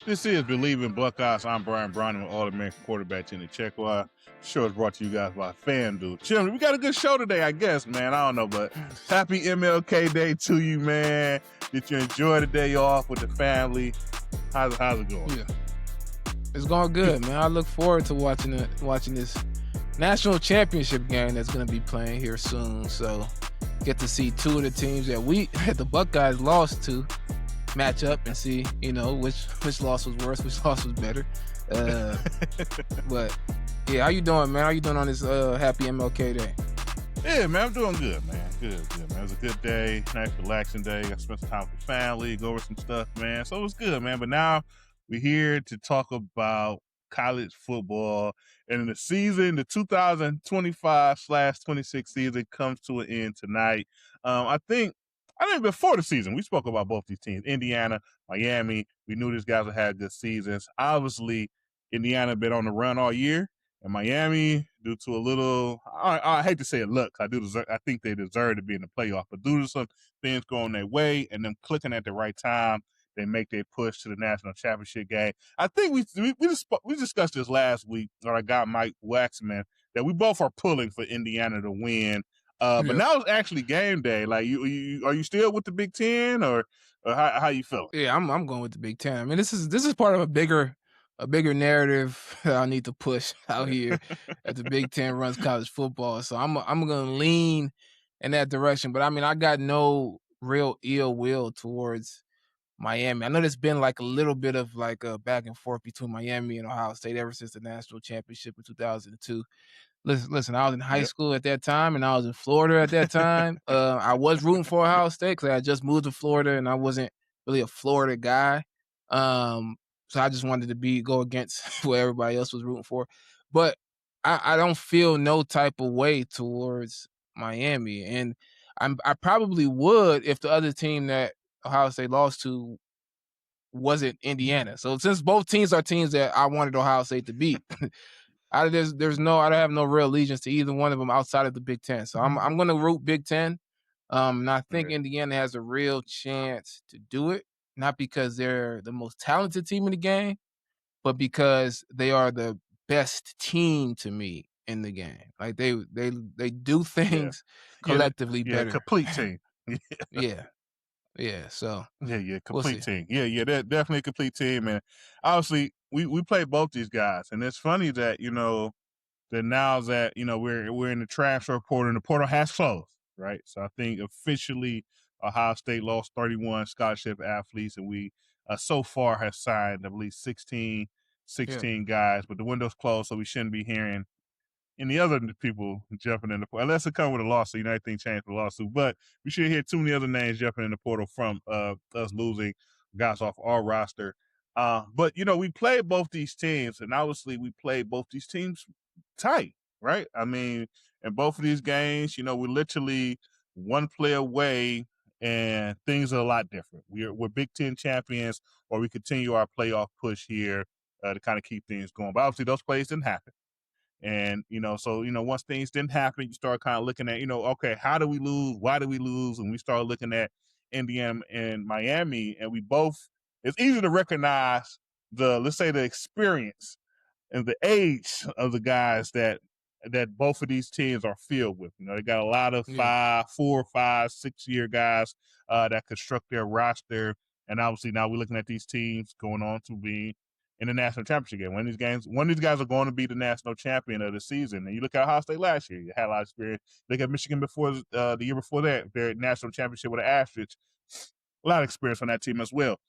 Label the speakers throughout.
Speaker 1: This is Bleav in Buckeyes. I'm Bryant, with All-American quarterback Chimdi Chekwa. The show is brought to you guys by FanDuel. Chimdi, we got a good show today, I guess, man. I don't know, but happy MLK Day to you, man. Did you enjoy the day off with the family? How's it going?
Speaker 2: Yeah, it's going good, man. I look forward to watching this national championship game that's going to be playing here soon. So get to see two of the teams that the Buckeyes lost to match up and see, which loss was worse, which loss was better. But yeah, how you doing, man? How you doing on this happy MLK Day?
Speaker 1: Yeah, man, I'm doing good, man. Good, man. It was a good day, nice relaxing day. I spent some time with family, go over some stuff, man. So it was good, man. But now we're here to talk about college football. And the season, the 2025/26 season comes to an end tonight. I think before the season, we spoke about both these teams, Indiana, Miami. We knew these guys would have good seasons. Obviously, Indiana been on the run all year, and Miami, due to a little, I hate to say it, luck. I think they deserve to be in the playoff, but due to some things going their way and them clicking at the right time, they make their push to the national championship game. I think we discussed this last week, or I got Mike Waxman, that we both are pulling for Indiana to win. But now it's actually game day. Like, are you still with the Big Ten, or how you feeling?
Speaker 2: Yeah, I'm going with the Big Ten. I mean, this is part of a bigger narrative I need to push out here that the Big Ten runs college football. So I'm going to lean in that direction. But I mean, I got no real ill will towards Miami. I know there's been like a little bit of like a back and forth between Miami and Ohio State ever since the national championship in 2002. Listen, I was in high school at that time, and I was in Florida at that time. I was rooting for Ohio State because I just moved to Florida, and I wasn't really a Florida guy. So I just wanted to go against what everybody else was rooting for. But I don't feel no type of way towards Miami, and I probably would if the other team that Ohio State lost to wasn't Indiana. So since both teams are teams that I wanted Ohio State to beat. I don't have no real allegiance to either one of them outside of the Big Ten. So I'm going to root Big Ten. And I think Indiana has a real chance to do it, not because they're the most talented team in the game, but because they are the best team to me in the game. Like they do things collectively better.
Speaker 1: Complete team.
Speaker 2: Yeah. So
Speaker 1: complete team. Yeah, they're definitely a complete team. And obviously, we play both these guys, and it's funny that that now that we're in the transfer portal, and the portal has closed, right? So I think officially Ohio State lost 31 scholarship athletes, and we so far have signed, I believe, 16 guys, but the window's closed, so we shouldn't be hearing any other people jumping in the portal, unless it come with a lawsuit. Anything changed with a lawsuit, but we should hear too many other names jumping in the portal from us losing guys off our roster. But we played both these teams, and obviously we played both these teams tight, right? I mean, in both of these games, we're literally one play away, and things are a lot different. We're Big Ten champions, or we continue our playoff push here to kind of keep things going. But obviously, those plays didn't happen. And, so, once things didn't happen, you start kind of looking at, okay, how do we lose? Why do we lose? And we start looking at Indiana and Miami, and it's easy to recognize let's say the experience and the age of the guys that both of these teams are filled with. They got a lot of 4, 5, 6-year guys that construct their roster. And obviously now we're looking at these teams going on to be in the national championship game. One of these guys are going to be the national champion of the season. And you look at Ohio State last year, you had a lot of experience. Look at Michigan before the year before that, their national championship with an asterisk. A lot of experience on that team as well.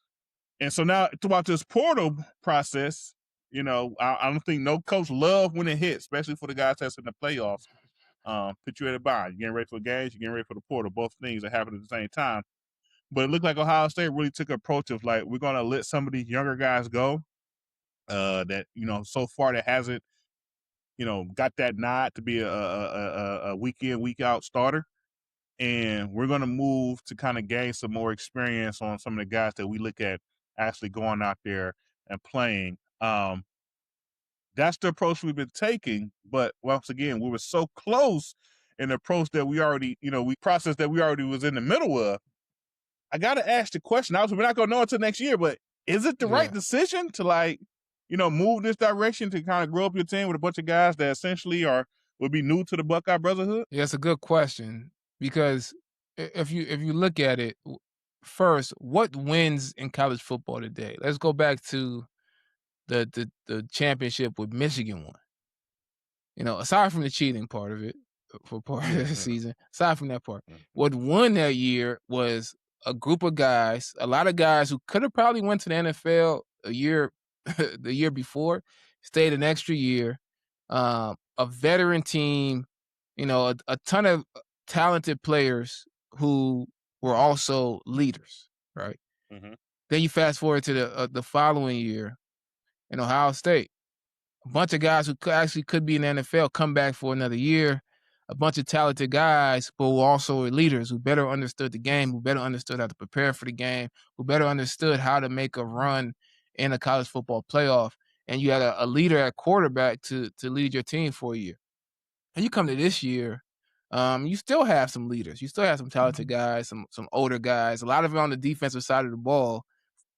Speaker 1: And so now throughout this portal process, I don't think no coach love when it hits, especially for the guys that's in the playoffs. Put you at a bind. You're getting ready for games, you're getting ready for the portal. Both things are happening at the same time. But it looked like Ohio State really took an approach of like, we're going to let some of these younger guys go that, so far that hasn't, got that nod to be a week in, week out starter. And we're going to move to kind of gain some more experience on some of the guys that we look at actually going out there and playing. That's the approach we've been taking. But once again, we were so close in the approach that we already, we processed that we already was in the middle of. I got to ask the question. Obviously, we're not going to know until next year, but is it the right
Speaker 2: Yeah.
Speaker 1: decision to move this direction to kind of grow up your team with a bunch of guys that essentially would be new to the Buckeye Brotherhood?
Speaker 2: Yeah, it's a good question because if you look at it, first, what wins in college football today? Let's go back to the championship with Michigan won. Aside from the cheating part of it, for part of
Speaker 1: Yeah,
Speaker 2: the
Speaker 1: yeah.
Speaker 2: season, aside from that part, what
Speaker 1: Mhm.
Speaker 2: won that year was a group of guys, a lot of guys who could have probably went to the NFL a year, the year before, stayed an extra year, a veteran team, a ton of talented players who were also leaders, right?
Speaker 1: Mhm.
Speaker 2: Then you fast forward to the following year in Ohio State. A bunch of guys who could be in the NFL come back for another year. A bunch of talented guys, but who also were leaders who better understood the game, who better understood how to prepare for the game, who better understood how to make a run in a college football playoff. And you had a leader at quarterback to lead your team for a year. And you come to this year, you still have some leaders. You still have some talented guys, some older guys, a lot of it on the defensive side of the ball.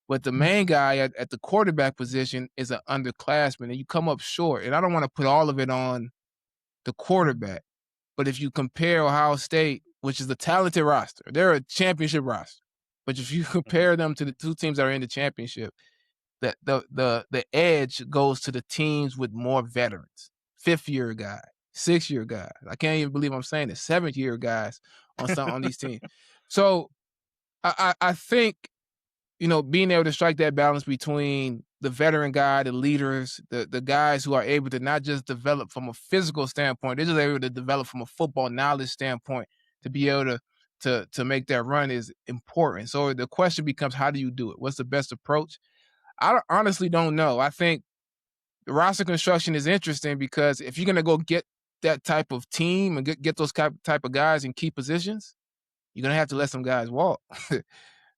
Speaker 2: But the main guy at the quarterback position is an underclassman, and you come up short. And I don't want to put all of it on the quarterback. But if you compare Ohio State, which is a talented roster, they're a championship roster. But if you
Speaker 1: Mhm.
Speaker 2: compare them to the two teams that are in the championship, the edge goes to the teams with more veterans, 5th-year guys, 6-year guys. I can't even believe I'm saying this, 7th-year guys on these teams. So I think being able to strike that balance between the veteran guy, the leaders, the guys who are able to not just develop from a physical standpoint, they're just able to develop from a football knowledge standpoint to be able to make that run is important. So the question becomes, how do you do it? What's the best approach? Honestly don't know. I think the roster construction is interesting because if you're going to go get that type of team and get those type of guys in key positions, you're going to have to let some guys walk.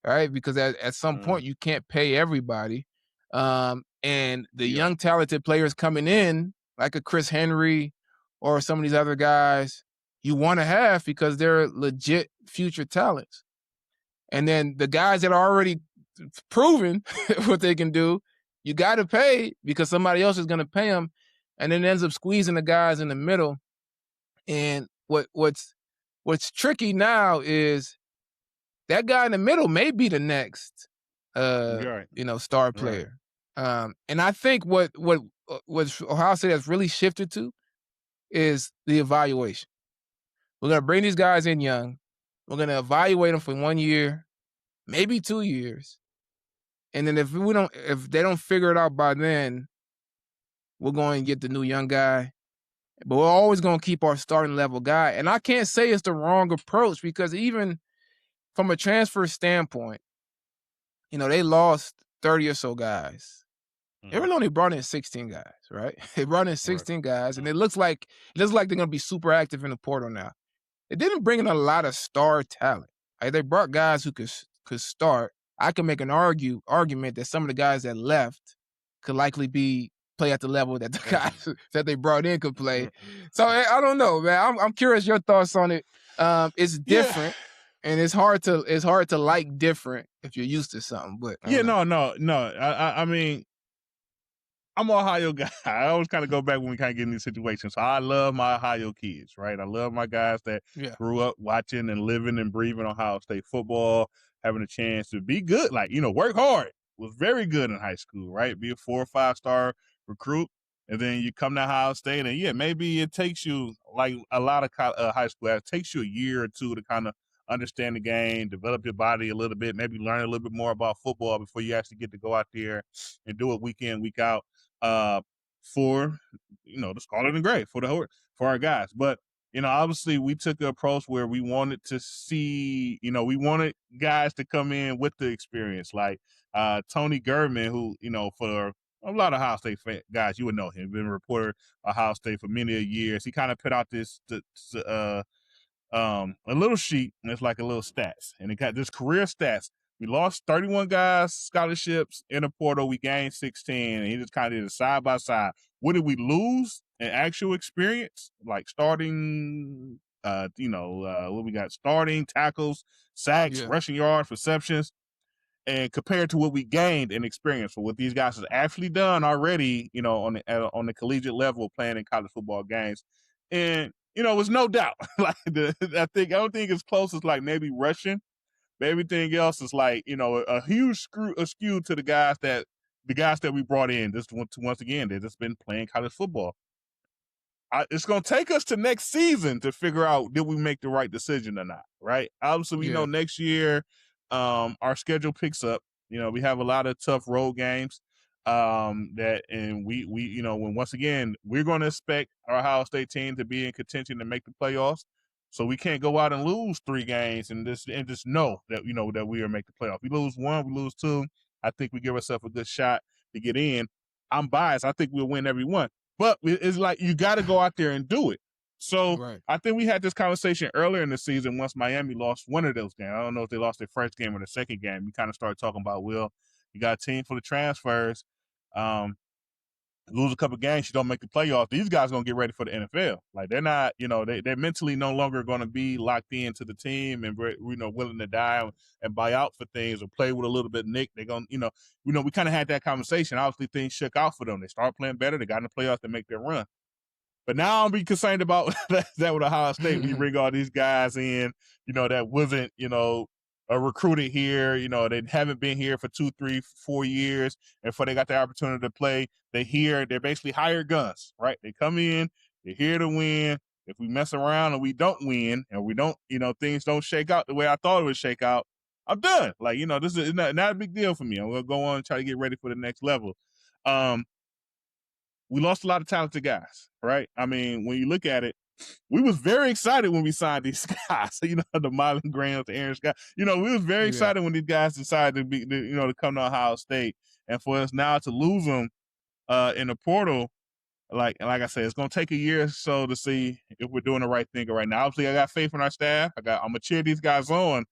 Speaker 2: Right? Because at some
Speaker 1: Mhm.
Speaker 2: point you can't pay everybody. And the
Speaker 1: Yeah.
Speaker 2: young talented players coming in, like a Chris Henry or some of these other guys, you want to have because they're legit future talents. And then the guys that are already proven what they can do, you got to pay because somebody else is going to pay them. And then it ends up squeezing the guys in the middle. And what's tricky now is that guy in the middle may be the next,
Speaker 1: You're right.
Speaker 2: star
Speaker 1: Right.
Speaker 2: player. And I think what Ohio State has really shifted to is the evaluation. We're gonna bring these guys in young. We're gonna evaluate them for 1 year, maybe 2 years, and then if they don't figure it out by then, we're going to get the new young guy. But we're always gonna keep our starting level guy. And I can't say it's the wrong approach because even from a transfer standpoint, they lost 30 or so guys. They
Speaker 1: Mhm.
Speaker 2: really only brought in 16 guys, right? They brought in
Speaker 1: Right.
Speaker 2: 16 guys, and it looks like they're gonna be super active in the portal now. They didn't bring in a lot of star talent. Like they brought guys who could start. I can make an argument that some of the guys that left could likely play at the level that the
Speaker 1: Mhm.
Speaker 2: guys that they brought in could play.
Speaker 1: Mhm.
Speaker 2: So I don't know, man. I'm curious your thoughts on it. It's
Speaker 1: Yeah.
Speaker 2: different, and it's hard to like different if you're used to something. But I
Speaker 1: Yeah,
Speaker 2: don't know.
Speaker 1: no, no, no. I mean, I'm an Ohio guy. I always kind of go back when we kind of get in these situations. So I love my Ohio kids, right? I love my guys that
Speaker 2: Yeah,
Speaker 1: grew up watching and living and breathing Ohio State football, having a chance to be good, work hard. Was very good in high school, right? Be a 4 or 5 star recruit. And then you come to Ohio State, and yeah, maybe it takes you, like a lot of high school, it takes you a year or two to kind of understand the game, develop your body a little bit, maybe learn a little bit more about football before you actually get to go out there and do it week in, week out uh, for the Scarlet and Gray for our guys. But obviously we took the approach where we wanted to see, we wanted guys to come in with the experience, like Tony Gurman, who for a lot of Ohio State guys, you would know him, been a reporter Ohio State for many years. He kind of put out this a little sheet, and it's like a little stats, and it got this career stats. We lost 31 guys scholarships in the portal. We gained 16, and he just kind of did a side by side. What did we lose in actual experience, like starting? What we got: starting tackles, sacks,
Speaker 2: yeah,
Speaker 1: rushing yards, receptions. and compared to what we gained in experience for what these guys have actually done already, on the collegiate level playing in college football games. And, it was no doubt. I don't think it's close as like maybe Russian, but everything else is like, a huge skew to the guys that we brought in. Just once again, they've just been playing college football. It's going to take us to next season to figure out did we make the right decision or not, right? Obviously, we know next year our schedule picks up. We have a lot of tough road games and we when once again we're going to expect our Ohio State team to be in contention to make the playoffs. So we can't go out and lose 3 games and just know that that we are make the playoff. We lose 1, we lose 2. I think we give ourselves a good shot to get in. I'm biased. I think we'll win every one. But it's like you got to go out there and do it. So I think we had this conversation earlier in the season once Miami lost one of those games. I don't know if they lost their first game or the second game. You kind of started talking about, Will, you got a team full of transfers. Lose a couple games, you don't make the playoffs. These guys are going to get ready for the NFL. Like they're not, they're mentally no longer going to be locked into the team and willing to die and buy out for things or play with a little bit of nick. They're going, we kind of had that conversation. Obviously, things shook out for them. They start playing better. They got in the playoffs to make their run. But now I'm be concerned about that with Ohio State. We bring all these guys in, that wasn't, recruited here. They haven't been here for 2, 3, 4 years. And before they got the opportunity to play, they're basically hired guns, right? They come in, they're here to win. If we mess around and we don't win and we don't, things don't shake out the way I thought it would shake out, I'm done. Like, this is not a big deal for me. I'm going to go on and try to get ready for the next level. We lost a lot of talented guys, right? I mean, when you look at it, we was very excited when we signed these guys. The Marlon Grahams, the Aaron Scott. We was very excited when these guys decided to come to Ohio State, and for us now to lose them in the portal, like I said, it's gonna take a year or so to see if we're doing the right thing right now. Obviously, I got faith in our staff. I'm gonna cheer these guys on,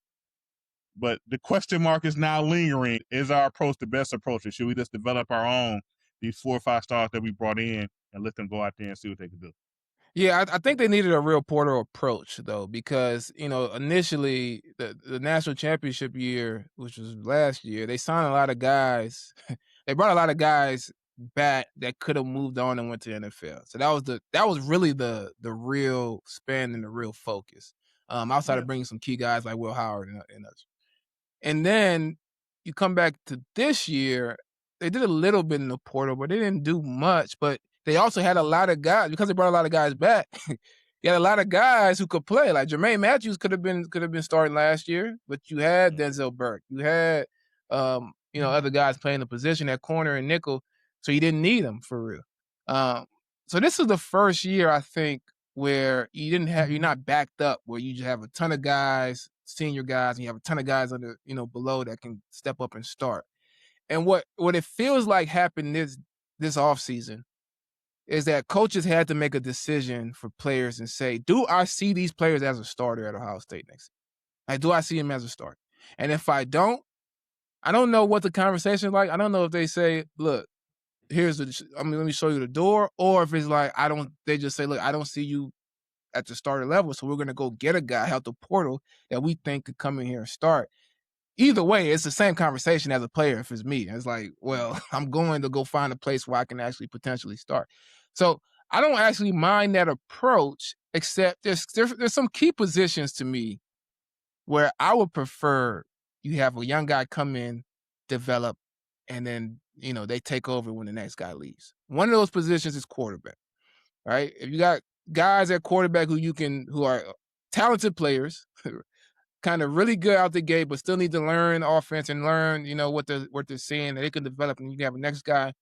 Speaker 1: but the question mark is now lingering: is our approach the best approach, or should we just develop our own? These 4 or 5 stars that we brought in and let them go out there and see what they can do.
Speaker 2: Yeah, I think they needed a real portal approach though, because initially the national championship year, which was last year, they signed a lot of guys. They brought a lot of guys back that could have moved on and went to the NFL. So that was really the real spin and the real focus. Outside of bringing some key guys like Will Howard and others. And then you come back to this year, they did a little bit in the portal, but they didn't do much. But they also had a lot of guys because they brought a lot of guys back. You had a lot of guys who could play. Like Jermaine Matthews could have been starting last year, but you had Denzel Burke, you had other guys playing the position at corner and nickel, so you didn't need them for real. So this is the first year I think where you're not backed up, where you just have a ton of guys, senior guys, and you have a ton of guys under below that can step up and start. And what it feels like happened this offseason is that coaches had to make a decision for players and say, do I see these players as a starter at Ohio State next season? Like, do I see him as a starter? And if I don't know what the conversation is like. I don't know if they say, look, let me show you the door, or if it's like, they just say, look, I don't see you at the starter level, so we're going to go get a guy out the portal that we think could come in here and start. Either way, it's the same conversation as a player if it's me. It's like, well, I'm going to go find a place where I can actually potentially start. So I don't actually mind that approach, except there's some key positions to me where I would prefer you have a young guy come in, develop, and then, they take over when the next guy leaves. One of those positions is quarterback, right? If you got guys at quarterback who are talented players, kind of really good out the gate, but still need to learn offense and learn, what they're seeing, that they can develop, and you can have a next guy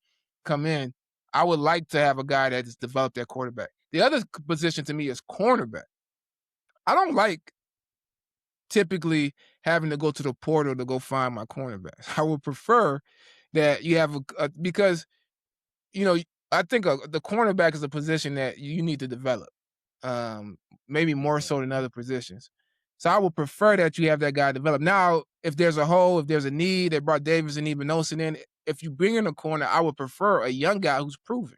Speaker 2: come in. I would like to have a guy that has developed that quarterback. The other position to me is cornerback. I don't like typically having to go to the portal to go find my cornerbacks. I would prefer that you have because, I think the cornerback is a position that you need to develop, maybe more so than other positions. So I would prefer that you have that guy develop. Now, if there's a hole, if there's a need, they brought Davis and Ebenezer in. If you bring in a corner, I would prefer a young guy who's proven.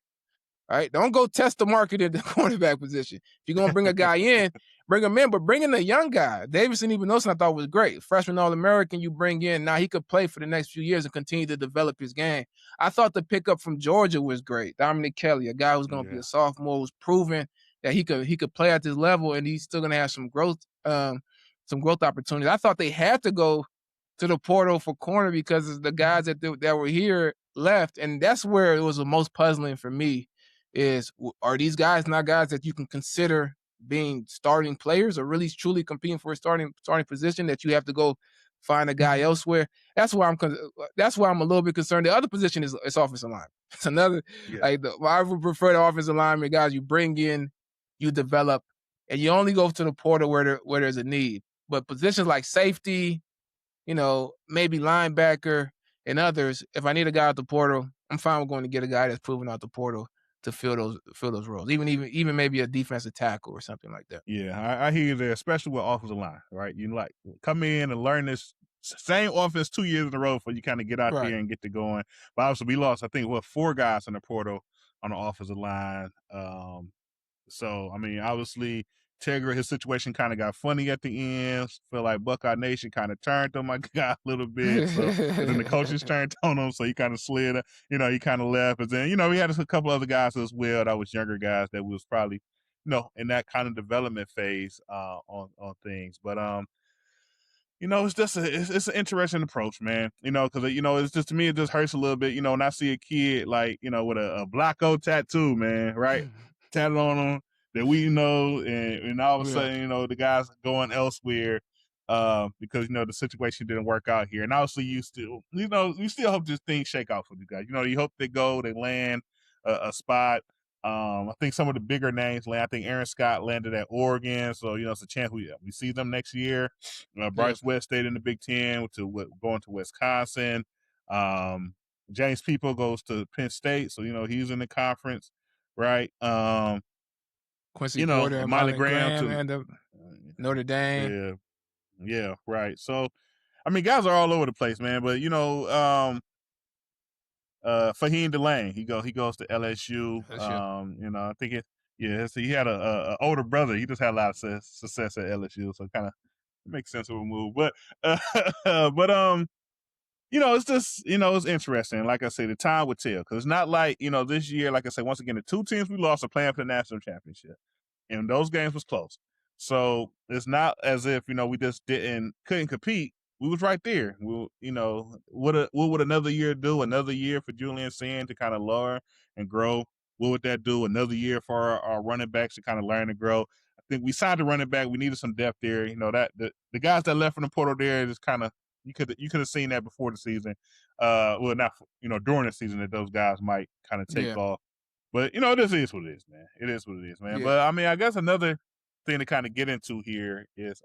Speaker 2: All right, don't go test the market at the cornerback position. If you're gonna bring a guy in, bring him in, but bring in a young guy. Davidson Ebenowson, I thought was great. Freshman All-American, you bring in. Now he could play for the next few years and continue to develop his game. I thought the pickup from Georgia was great. Dominic Kelly, a guy who's gonna be
Speaker 1: Yeah.
Speaker 2: a sophomore, who's proven that he could play at this level and he's still gonna have some growth opportunities. I thought they had to go to the portal for corner because the guys that were here left, and that's where it was the most puzzling for me. Are these guys not guys that you can consider being starting players or really truly competing for a starting position that you have to go find a guy elsewhere? That's why I'm a little bit concerned. The other position is offensive line. It's another
Speaker 1: Yeah.
Speaker 2: I would prefer the offensive lineman guys you bring in, you develop, and you only go to the portal where there's a need. But positions like safety, maybe linebacker and others, if I need a guy out the portal, I'm fine with going to get a guy that's proven out the portal to fill those roles. Even maybe a defensive tackle or something like that.
Speaker 1: Yeah, I hear you there, especially with offensive line, right? You like come in and learn this same offense 2 years in a row before you kind of get out
Speaker 2: Right.
Speaker 1: there and get to going. But obviously, we lost, I think, 4 guys in the portal on the offensive line. So, I mean, obviously, Tegra, his situation kind of got funny at the end. Feel like Buckeye Nation kind of turned on my guy a little bit. So, and then the coaches turned on him. So he kind of slid, he kind of left. And then, we had a couple other guys as well that was younger guys that was probably, in that kind of development phase on things. But, it's just it's an interesting approach, man. Because it's just to me it just hurts a little bit. When I see a kid like with a black O tattoo, man, right, tatted on him that we and all of a
Speaker 2: Yeah.
Speaker 1: sudden the guy's going elsewhere because the situation didn't work out here, and obviously you still hope this thing shake out for you guys. You hope they land a spot. I think some of the bigger names land. I think Aaron Scott landed at Oregon, so it's a chance we see them next year.
Speaker 2: Yeah.
Speaker 1: Bryce West stayed in the Big Ten going to Wisconsin. James People goes to Penn State, so he's in the conference, right?
Speaker 2: Quincy Porter and
Speaker 1: Miley
Speaker 2: Marlon
Speaker 1: Graham
Speaker 2: Graham
Speaker 1: to
Speaker 2: end up Notre Dame.
Speaker 1: yeah, right. So, I mean, guys are all over the place, man. But Fahim Delane, he goes to LSU. I think so he had a older brother. He just had a lot of success at LSU, so kind of makes sense of a move. But it's just it's interesting. Like I say, the time would tell because it's not like this year. Like I say, once again, the 2 teams we lost are playing for the national championship, and those games was close. So it's not as if we just couldn't compete. We was right there. What would another year do? Another year for Julian Sand to kind of learn and grow. What would that do? Another year for our running backs to kind of learn and grow. I think we signed a running back. We needed some depth there. That the guys that left from the portal there is kind of you could have seen that before the season. Well, not during the season that those guys might kind of take off. But this is what it is, man. It is what it is, man.
Speaker 2: Yeah.
Speaker 1: But I mean, I guess another thing to kind of get into here is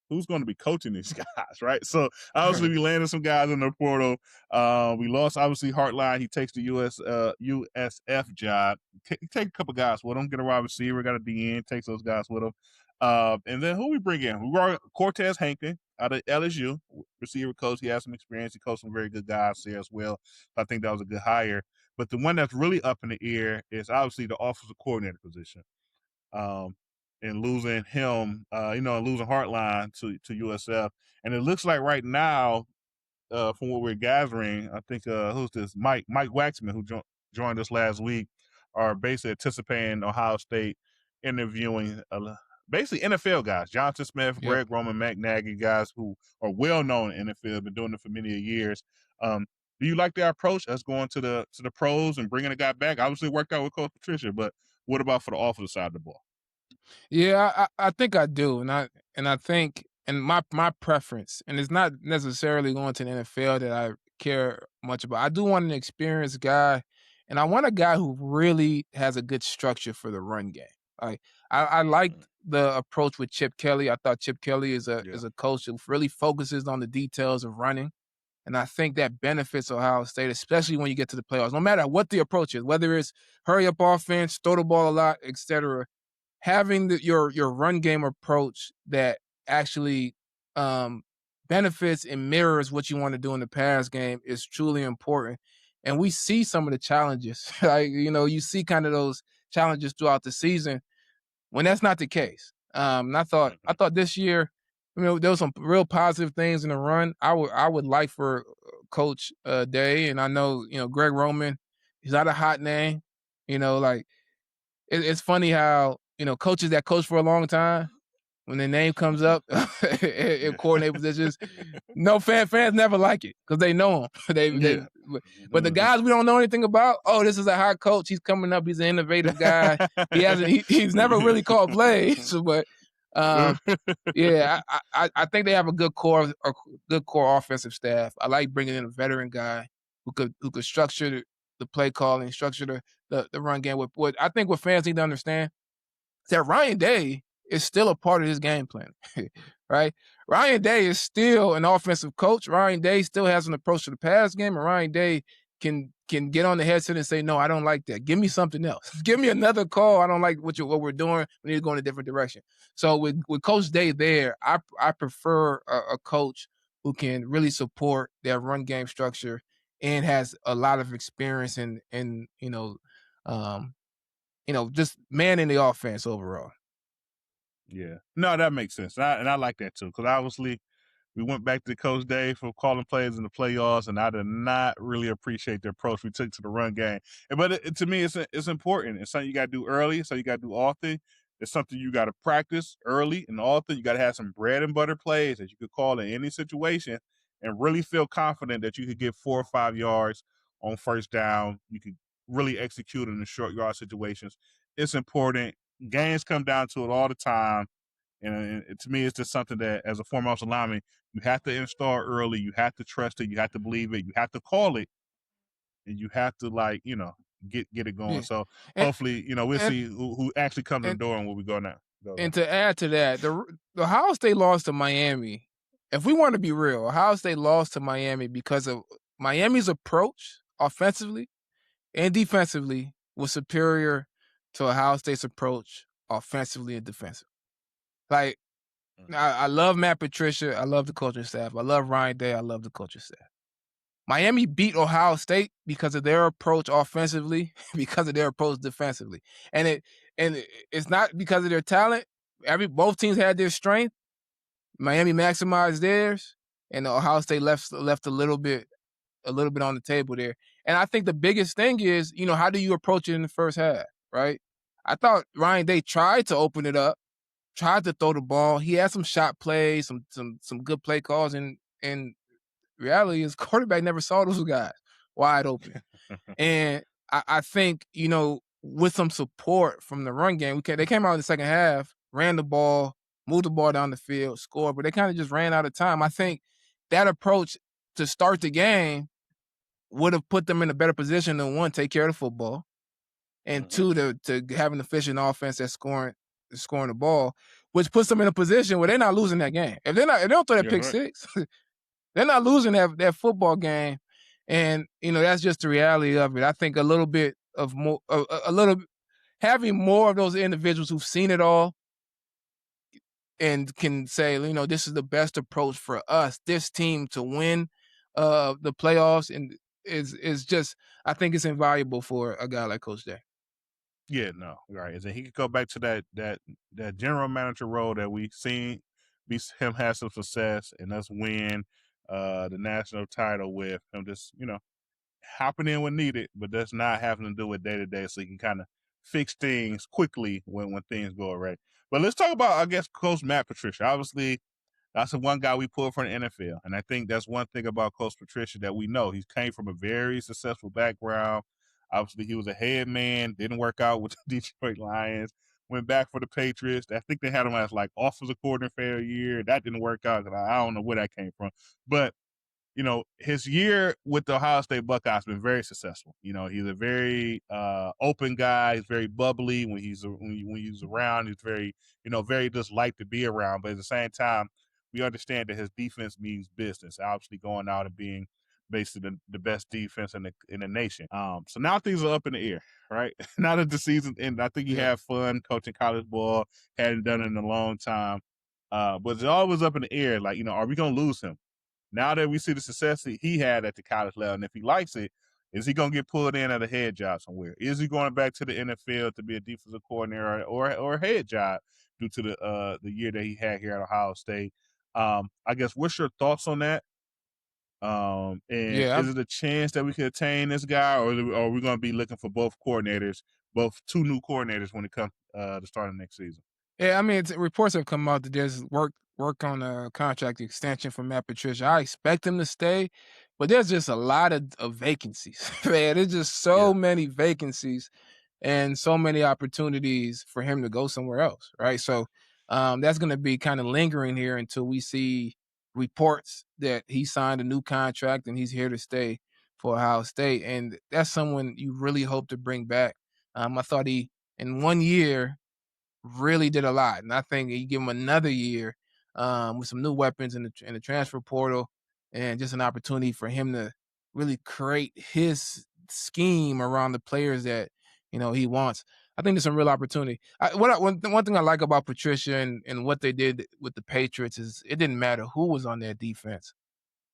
Speaker 1: who's going to be coaching these guys, right? So obviously we landed some guys in the portal. We lost obviously Hartline. He takes the USF job. Take a couple guys with him. Get a wide receiver. Got a DN. Takes those guys with him. And then who we bring in? We brought Cortez Hankton out of LSU, receiver coach. He has some experience. He coached some very good guys there as well. I think that was a good hire. But the one that's really up in the air is obviously the offensive coordinator position. And losing him, and losing Hartline to USF. And it looks like right now, from what we're gathering, I think who's this? Mike Waxman, who joined us last week, are basically anticipating Ohio State interviewing basically NFL guys, Jonathan Smith, Greg Roman, Matt Nagy, guys who are well known in the NFL, been doing it for many years. Do you like that approach? Us going to the pros and bringing a guy back? Obviously, it worked out with Coach Patricia, but what about for the offensive side of the ball?
Speaker 2: Yeah, I think I do, and I think, and my preference, and it's not necessarily going to the NFL that I care much about. I do want an experienced guy, and I want a guy who really has a good structure for the run game. Like I liked the approach with Chip Kelly. I thought Chip Kelly is a coach who really focuses on the details of running. And I think that benefits Ohio State, especially when you get to the playoffs. No matter what the approach is, whether it's hurry up offense, throw the ball a lot, etc., having your run game approach that actually benefits and mirrors what you want to do in the pass game is truly important. and we see some of the challenges. Like, you see kind of those challenges throughout the season when that's not the case. And I thought this year, there was some real positive things in the run. I would like for Coach Day, and I know Greg Roman. He's not a hot name. Like it's funny how coaches that coach for a long time, when their name comes up in coordinator positions, no fans never like it because they know him.
Speaker 1: Yeah.
Speaker 2: But the guys we don't know anything about, oh, this is a hot coach. He's coming up. He's an innovative guy. He's never really called plays, but um, yeah, I think they have a good core offensive staff. I like bringing in a veteran guy who could structure the play calling, structure the run game. What I think what fans need to understand that Ryan Day is still a part of his game plan, right? Ryan Day is still an offensive coach. Ryan Day still has an approach to the pass game, and Ryan Day can get on the headset and say, "No, I don't like that. Give me something else. Give me another call. I don't like what we're doing. We need to go in a different direction." So with Coach Day there, I prefer a coach who can really support their run game structure and has a lot of experience in um, just manning the offense overall.
Speaker 1: Yeah. No, that makes sense. And I like that too, because obviously we went back to Coach Day for calling plays in the playoffs, and I did not really appreciate the approach we took to the run game. But to me, it's important. It's something you got to do early, so you got to do often. It's something you got to practice early and often. You got to have some bread and butter plays that you could call in any situation and really feel confident that you could get 4 or 5 yards on first down. You could really execute in the short yard situations. It's important. Games come down to it all the time. And to me, it's just something that, as a former offensive lineman, you have to install early. You have to trust it. You have to Bleav it. You have to call it, and you have to get it going.
Speaker 2: Yeah,
Speaker 1: So
Speaker 2: and
Speaker 1: hopefully, we'll
Speaker 2: and
Speaker 1: see who actually comes in the
Speaker 2: and
Speaker 1: door and where we go now. Go there.
Speaker 2: and to add to that, the Ohio State lost to Miami. If we want to be real, Ohio State lost to Miami because of Miami's approach offensively and defensively was superior to Ohio State's approach offensively and defensively. Like I love Matt Patricia. I love the coaching staff. I love Ryan Day. I love the coaching staff. Miami beat Ohio State because of their approach offensively, because of their approach defensively. And it's not because of their talent. Both teams had their strength. Miami maximized theirs, and Ohio State left a little bit on the table there. And I think the biggest thing is, how do you approach it in the first half, right? I thought Ryan Day tried to open it up, tried to throw the ball. He had some shot plays, some good play calls, and reality is quarterback never saw those guys wide open. And I think, with some support from the run game, they came out in the second half, ran the ball, moved the ball down the field, scored, but they kind of just ran out of time. I think that approach to start the game would have put them in a better position to, one, take care of the football, and two, to have an efficient offense that's scoring the ball, which puts them in a position where they're not losing that game. If they don't throw that pick
Speaker 1: Right.
Speaker 2: six, they're not losing that football game. And that's just the reality of it. I think a little bit of more, a little having more of those individuals who've seen it all and can say, this is the best approach for us, this team, to win the playoffs, and is just, I think it's invaluable for a guy like Coach Day.
Speaker 1: Yeah, no, right. And he could go back to that general manager role that we seen him have some success and us win the national title with him just, hopping in when needed, but that's not having to do it day to day, so he can kind of fix things quickly when things go awry. But let's talk about, I guess, Coach Matt Patricia. Obviously, that's the one guy we pulled from the NFL. And I think that's one thing about Coach Patricia that we know. He came from a very successful background. Obviously, he was a head man, didn't work out with the Detroit Lions, went back for the Patriots. I think they had him as offensive coordinator for a year. That didn't work out because I don't know where that came from. But his year with the Ohio State Buckeyes has been very successful. He's a very open guy. He's very bubbly when he's around. He's very, very just like to be around. But at the same time, we understand that his defense means business. Obviously, going out and being basically the best defense in the nation. So now things are up in the air, right? Now that the season ended, I think he had fun coaching college ball. Hadn't done it in a long time, but it's always up in the air. Are we gonna lose him? Now that we see the success he had at the college level, and if he likes it, Is he going to get pulled in at a head job somewhere? Is he going back to the NFL to be a defensive coordinator or a head job due to the year that he had here at Ohio State? I guess what's your thoughts on that? And
Speaker 2: Yeah,
Speaker 1: is it a chance that we could attain this guy, or are we going to be looking for both two new coordinators when it comes to starting next season?
Speaker 2: yeah. I mean, reports have come out that there's work on a contract extension for Matt Patricia. I expect him to stay, but there's just a lot of vacancies, man. There's just so
Speaker 1: Yeah.
Speaker 2: many vacancies and so many opportunities for him to go somewhere else, right? So that's going to be kind of lingering here until we see reports that he signed a new contract and he's here to stay for Ohio State. And that's someone you really hope to bring back. I thought he, in 1 year, really did a lot, and I think you give him another year with some new weapons in the transfer portal, and just an opportunity for him to really create his scheme around the players that he wants. I think there's some real opportunity. One thing I like about Patricia and what they did with the Patriots is it didn't matter who was on their defense.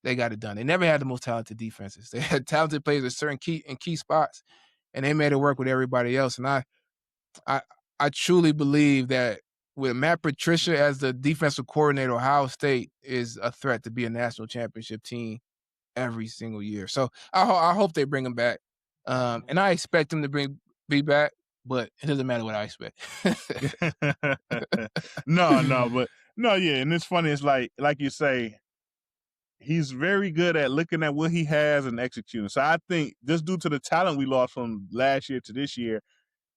Speaker 2: They got it done. They never had the most talented defenses. They had talented players at certain key spots, and they made it work with everybody else. And I I truly Bleav that with Matt Patricia as the defensive coordinator, Ohio State is a threat to be a national championship team every single year. So I hope they bring him back, and I expect him to be back, but it doesn't matter what I expect.
Speaker 1: Yeah, and it's funny. It's like you say, he's very good at looking at what he has and executing. So I think just due to the talent we lost from last year to this year,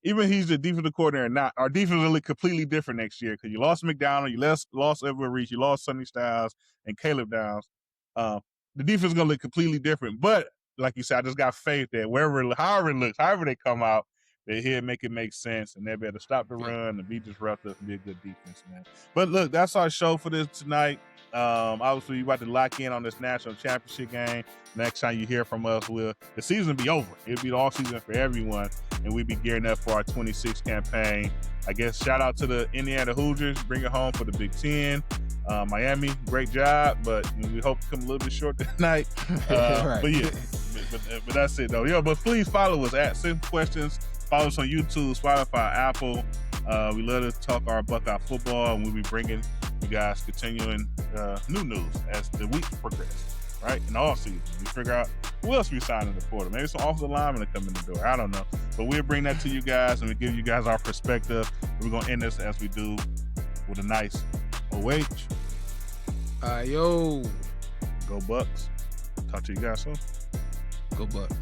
Speaker 1: even he's the defensive coordinator or not, our defense will look completely different next year because you lost McDonald, you lost Everett Reese, you lost Sonny Styles and Caleb Downs. The defense is going to look completely different. But like you said, I just got faith that however it looks, however they come out, they're here to make it make sense, and they'll be able to stop the run and be disruptive and be a good defense, man. But look, that's our show for this tonight. Obviously, you're about to lock in on this national championship game. Next time you hear from us, the season will be over. It'll be the off season for everyone, and we'll be gearing up for our 26 campaign. I guess shout out to the Indiana Hoosiers, bring it home for the Big Ten. Miami, great job, but we hope to come a little bit short tonight.
Speaker 2: Right.
Speaker 1: But yeah, but that's it though. But please follow us at Simple Questions. Follow us on YouTube, Spotify, Apple. We love to talk our Buckeye football, and we'll be bringing you guys continuing new news as the week progresses, right? In all season, we figure out who else we sign in the portal. Maybe some offensive linemen to come in the door. I don't know. But we'll bring that to you guys, and we give you guys our perspective. We're going to end this as we do with a nice OH.
Speaker 2: Yo.
Speaker 1: Go Bucks. Talk to you guys soon.
Speaker 2: Go Bucks.